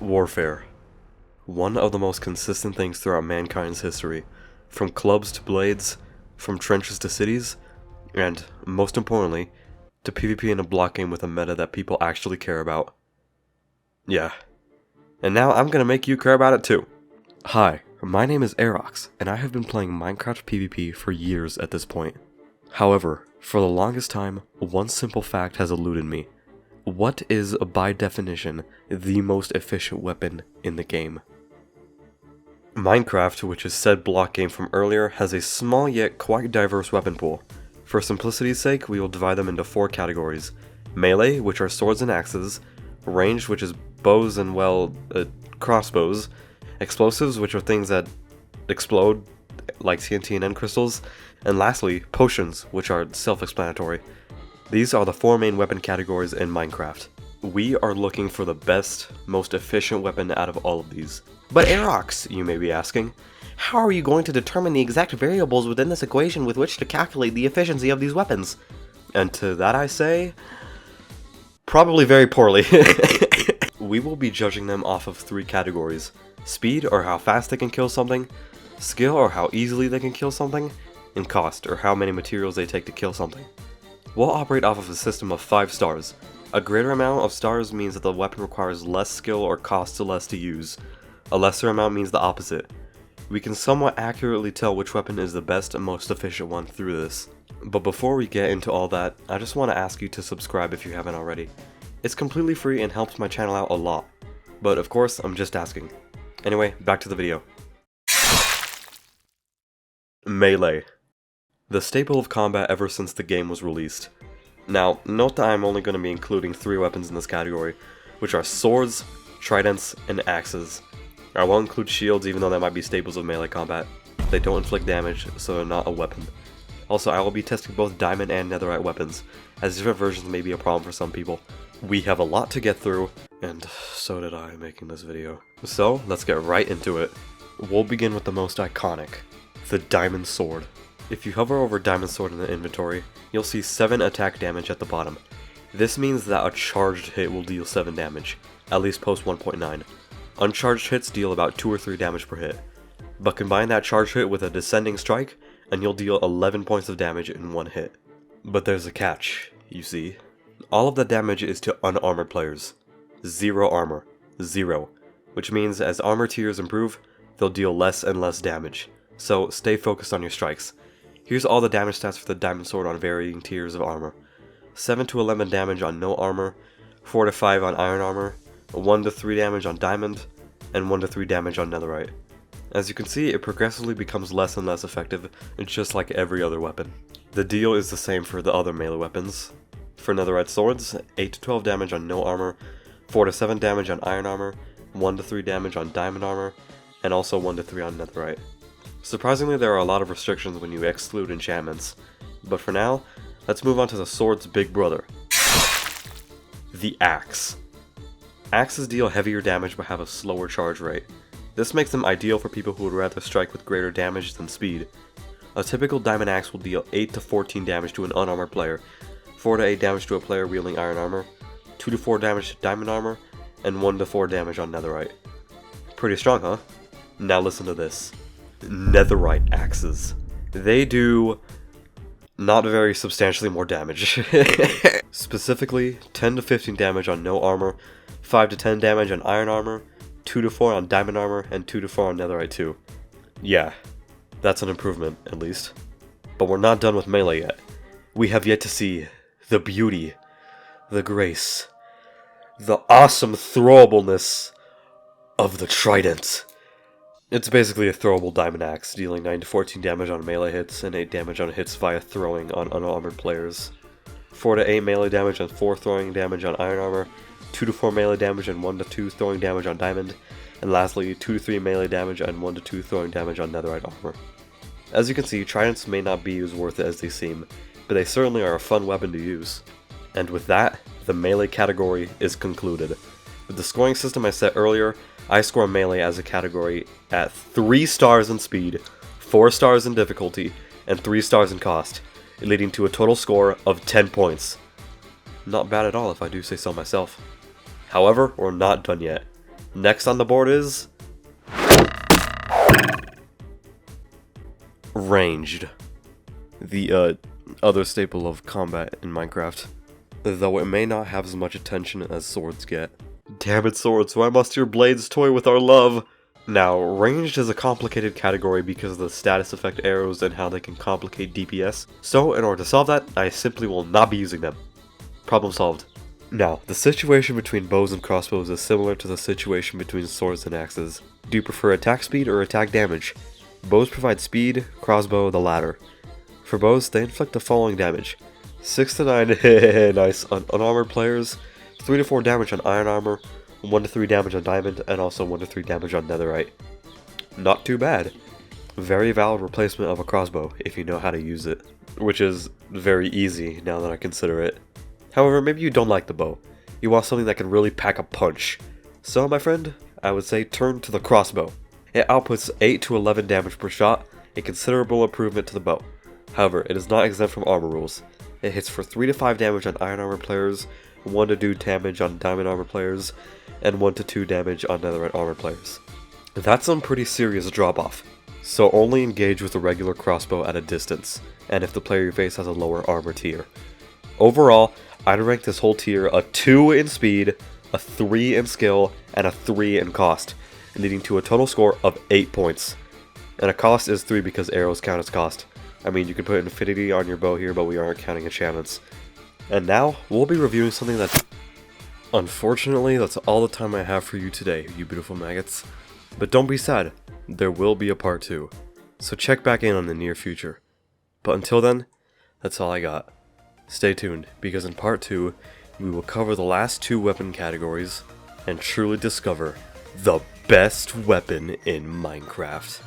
Warfare. One of the most consistent things throughout mankind's history. From clubs to blades, from trenches to cities, and, most importantly, to PvP in a block game with a meta that people actually care about. Yeah. And now I'm gonna make you care about it too. Hi, my name is Aerox, and I have been playing Minecraft PvP for years at this point. However, for the longest time, one simple fact has eluded me. What is, by definition, the most efficient weapon in the game? Minecraft, which is said block game from earlier, has a small yet quite diverse weapon pool. For simplicity's sake, we will divide them into 4 categories. Melee, which are swords and axes. Ranged, which is bows and, crossbows. Explosives, which are things that explode, like TNT and end crystals. And lastly, potions, which are self-explanatory. These are the 4 main weapon categories in Minecraft. We are looking for the best, most efficient weapon out of all of these. But Aerox, you may be asking, how are you going to determine the exact variables within this equation with which to calculate the efficiency of these weapons? And to that I say, probably very poorly. We will be judging them off of 3 categories. Speed, or how fast they can kill something. Skill, or how easily they can kill something. And cost, or how many materials they take to kill something. We'll operate off of a system of 5 stars. A greater amount of stars means that the weapon requires less skill or costs less to use. A lesser amount means the opposite. We can somewhat accurately tell which weapon is the best and most efficient one through this. But before we get into all that, I just want to ask you to subscribe if you haven't already. It's completely free and helps my channel out a lot. But of course, I'm just asking. Anyway, back to the video. Melee. The staple of combat ever since the game was released. Now, note that I'm only going to be including 3 weapons in this category, which are swords, tridents, and axes. I won't include shields even though they might be staples of melee combat. They don't inflict damage, so they're not a weapon. Also, I will be testing both diamond and netherite weapons, as different versions may be a problem for some people. We have a lot to get through, and so did I making this video. So, let's get right into it. We'll begin with the most iconic, the diamond sword. If you hover over diamond sword in the inventory, you'll see 7 attack damage at the bottom. This means that a charged hit will deal 7 damage, at least post 1.9. Uncharged hits deal about 2 or 3 damage per hit. But combine that charged hit with a descending strike, and you'll deal 11 points of damage in 1 hit. But there's a catch, you see. All of the damage is to unarmored players. 0 armor. 0. Which means as armor tiers improve, they'll deal less and less damage. So stay focused on your strikes. Here's all the damage stats for the diamond sword on varying tiers of armor. 7 to 11 damage on no armor, 4 to 5 on iron armor, 1 to 3 damage on diamond, and 1 to 3 damage on netherite. As you can see, it progressively becomes less and less effective, just like every other weapon. The deal is the same for the other melee weapons. For netherite swords, 8 to 12 damage on no armor, 4 to 7 damage on iron armor, 1 to 3 damage on diamond armor, and also 1 to 3 on netherite. Surprisingly, there are a lot of restrictions when you exclude enchantments, but for now, let's move on to the sword's big brother. The axe. Axes deal heavier damage but have a slower charge rate. This makes them ideal for people who would rather strike with greater damage than speed. A typical diamond axe will deal 8 to 14 damage to an unarmored player, 4 to 8 damage to a player wielding iron armor, 2 to 4 damage to diamond armor, and 1 to 4 damage on netherite. Pretty strong, huh? Now listen to this. Netherite axes. They do not very substantially more damage. Specifically, 10 to 15 damage on no armor, 5 to 10 damage on iron armor, 2 to 4 on diamond armor, and 2 to 4 on netherite too. Yeah, that's an improvement, at least. But we're not done with melee yet. We have yet to see the beauty, the grace, the awesome throwableness of the trident. It's basically a throwable diamond axe, dealing 9 to 14 damage on melee hits and 8 damage on hits via throwing on unarmored players. 4 to 8 melee damage and 4 throwing damage on iron armor, 2 to 4 melee damage and 1 to 2 throwing damage on diamond, and lastly 2 to 3 melee damage and 1 to 2 throwing damage on netherite armor. As you can see, tridents may not be as worth it as they seem, but they certainly are a fun weapon to use. And with that, the melee category is concluded. With the scoring system I set earlier, I score melee as a category at 3 stars in speed, 4 stars in difficulty, and 3 stars in cost, leading to a total score of 10 points. Not bad at all if I do say so myself. However, we're not done yet. Next on the board is... ranged. The other staple of combat in Minecraft. Though it may not have as much attention as swords get. Damn it, swords, why must your blades toy with our love? Now, ranged is a complicated category because of the status effect arrows and how they can complicate DPS. So, in order to solve that, I simply will not be using them. Problem solved. Now, the situation between bows and crossbows is similar to the situation between swords and axes. Do you prefer attack speed or attack damage? Bows provide speed, crossbow the latter. For bows, they inflict the following damage. 6 to 9 nice on unarmored players, 3 to 4 damage on iron armor, 1 to 3 damage on diamond, and also 1 to 3 damage on netherite. Not too bad. Very valid replacement of a crossbow if you know how to use it, which is very easy now that I consider it. However, maybe you don't like the bow. You want something that can really pack a punch. So, my friend, I would say turn to the crossbow. It outputs 8 to 11 damage per shot, a considerable improvement to the bow. However, it is not exempt from armor rules. It hits for 3 to 5 damage on iron armor players, 1 to 2 damage on diamond armor players, and 1 to 2 damage on netherite armor players. That's some pretty serious drop off. So only engage with a regular crossbow at a distance, and if the player you face has a lower armor tier. Overall, I'd rank this whole tier a 2 in speed, a 3 in skill, and a 3 in cost, leading to a total score of 8 points. And a cost is 3 because arrows count as cost. I mean, you can put infinity on your bow here, but we aren't counting enchantments. And now, we'll be reviewing something that... Unfortunately, that's all the time I have for you today, you beautiful maggots. But don't be sad, there will be a part 2. So check back in on the near future. But until then, that's all I got. Stay tuned, because in part 2, we will cover the last 2 weapon categories, and truly discover the best weapon in Minecraft.